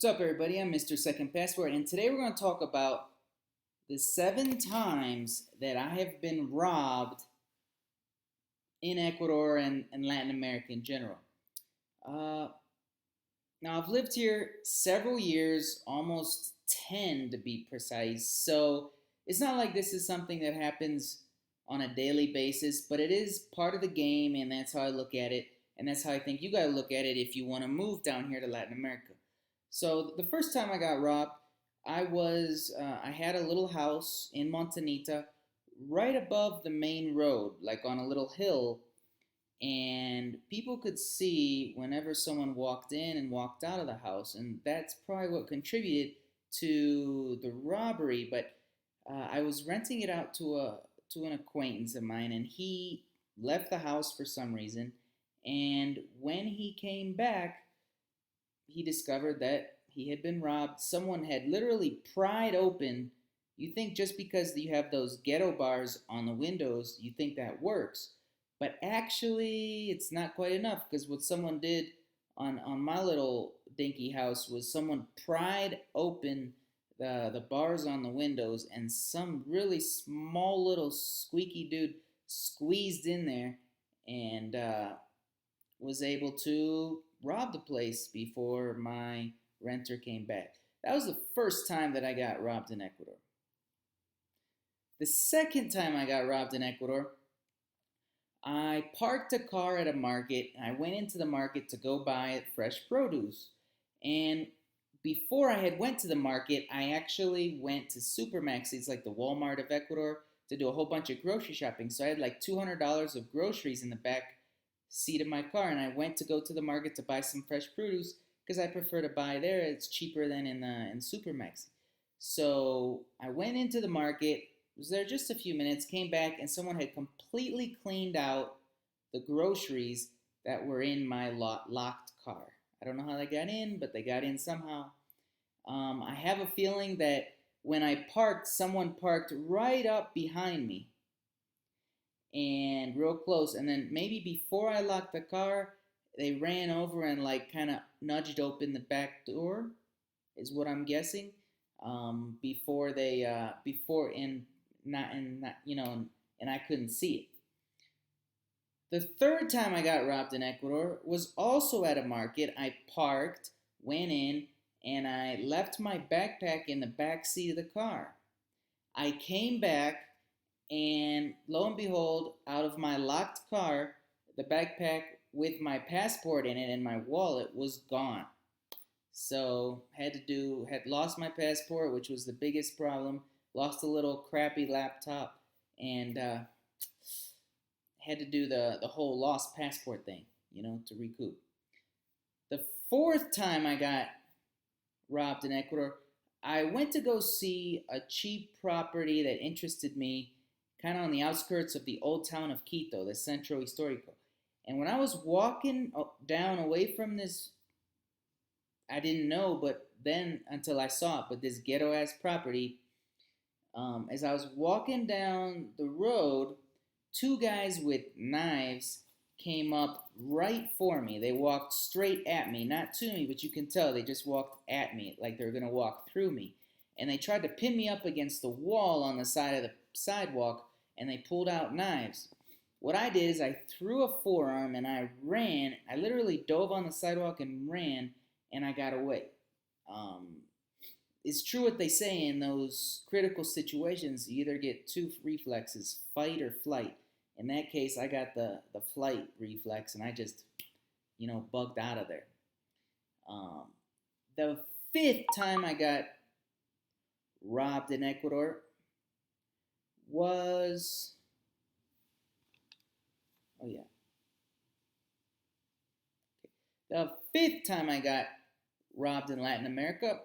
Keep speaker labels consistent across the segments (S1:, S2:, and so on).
S1: What's up, everybody? I'm Mr. Second Passport, and today we're going to talk about the 7 times that I have been robbed in Ecuador and Latin America in general. Uh, Now, I've lived here several years, almost 10 to be precise, so it's not like this is something that happens on a daily basis, but it is part of the game, and that's how I look at it, and that's how I think you got to look at it if you want to move down here to Latin America. So the first time I got robbed, I had a little house in Montanita, right above the main road, like on a little hill, and people could see whenever someone walked in and walked out of the house, and that's probably what contributed to the robbery. But I was renting it out to an acquaintance of mine, and he left the house for some reason. And when he came back, he discovered that he had been robbed. Someone had literally pried open. You think just because you have those ghetto bars on the windows, you think that works. But actually, it's not quite enough because what someone did on my little dinky house was someone pried open the bars on the windows, and some really small little squeaky dude squeezed in there and was able to rob the place before my renter came back. That was the first time that I got robbed in Ecuador. The second time I got robbed in Ecuador, I parked a car at a market and I went into the market to go buy fresh produce. And before I had went to the market, I actually went to Supermax, it's like the Walmart of Ecuador, to do a whole bunch of grocery shopping. So I had like $200 of groceries in the back seat of my car, and I went to go to the market to buy some fresh produce because I prefer to buy there. It's cheaper than in Supermax. So I went into the market, was there just a few minutes, came back, and someone had completely cleaned out the groceries that were in my locked car. I don't know how they got in, but they got in somehow. I have a feeling that when I parked, someone parked right up behind me and real close. And then maybe before I locked the car, they ran over and like kind of nudged open the back door, is what I'm guessing. Before they before and not and I couldn't see it. The third time I got robbed in Ecuador was also at a market. I parked, went in, and I left my backpack in the back seat of the car. I came back, and lo and behold, out of my locked car, the backpack with my passport in it and my wallet was gone. So had lost my passport, which was the biggest problem. Lost a little crappy laptop, and had to do the whole lost passport thing, to recoup. The fourth time I got robbed in Ecuador, I went to go see a cheap property that interested me, kind of on the outskirts of the old town of Quito, the Centro Histórico. And when I was walking down away from this, I didn't know, but then until I saw it, but this ghetto ass property, as I was walking down the road, two guys with knives came up right for me. They walked straight at me, not to me, but you can tell they just walked at me like they were going to walk through me. And they tried to pin me up against the wall on the side of the sidewalk, and they pulled out knives. What I did is I threw a forearm and I ran. I literally dove on the sidewalk and ran, and I got away. It's true what they say in those critical situations. You either get two reflexes, fight or flight. In that case, I got the flight reflex, and I just, bugged out of there. Um, the fifth time I got robbed in Ecuador was, oh yeah, the fifth time I got robbed in Latin America,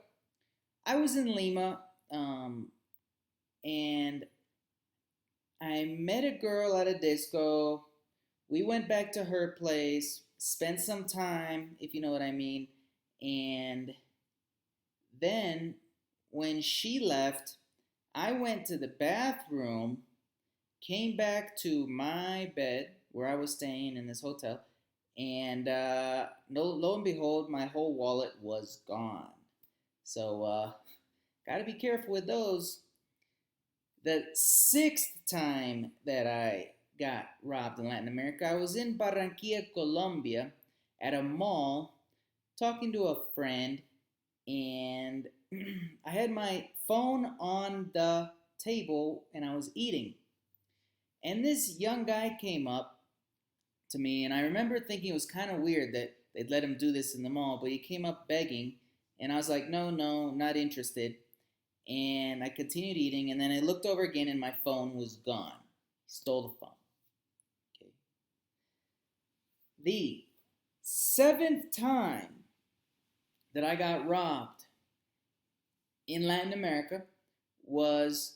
S1: I was in Lima, and I met a girl at a disco. We went back to her place, spent some time, if you know what I mean. And then when she left, I went to the bathroom, came back to my bed where I was staying in this hotel, and lo and behold, my whole wallet was gone. So, gotta be careful with those. The sixth time that I got robbed in Latin America, I was in Barranquilla, Colombia, at a mall talking to a friend, and I had my phone on the table and I was eating. And this young guy came up to me, and I remember thinking it was kind of weird that they'd let him do this in the mall, but he came up begging, and I was like, no, no, not interested. And I continued eating, and then I looked over again, and my phone was gone. He stole the phone. Okay. The seventh time that I got robbed in Latin America was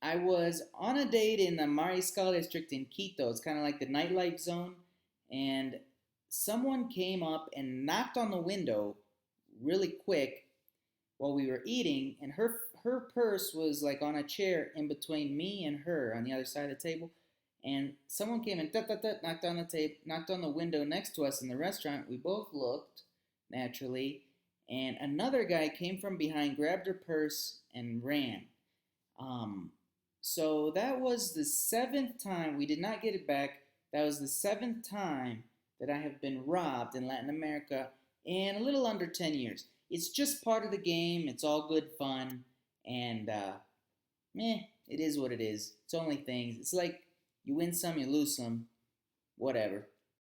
S1: I was on a date in the Mariscal district in Quito. It's kind of like the nightlife zone. And someone came up and knocked on the window really quick while we were eating. And her purse was like on a chair in between me and her on the other side of the table. And someone came and knocked on the table, knocked on the window next to us in the restaurant. We both looked naturally, and another guy came from behind, grabbed her purse, and ran. Um, so that was the seventh time we did not get it back. That was the seventh time that I have been robbed in Latin America in a little under 10 years. It's just part of the game. It's all good fun, and it is what it is. It's only things. It's like you win some, you lose some, whatever.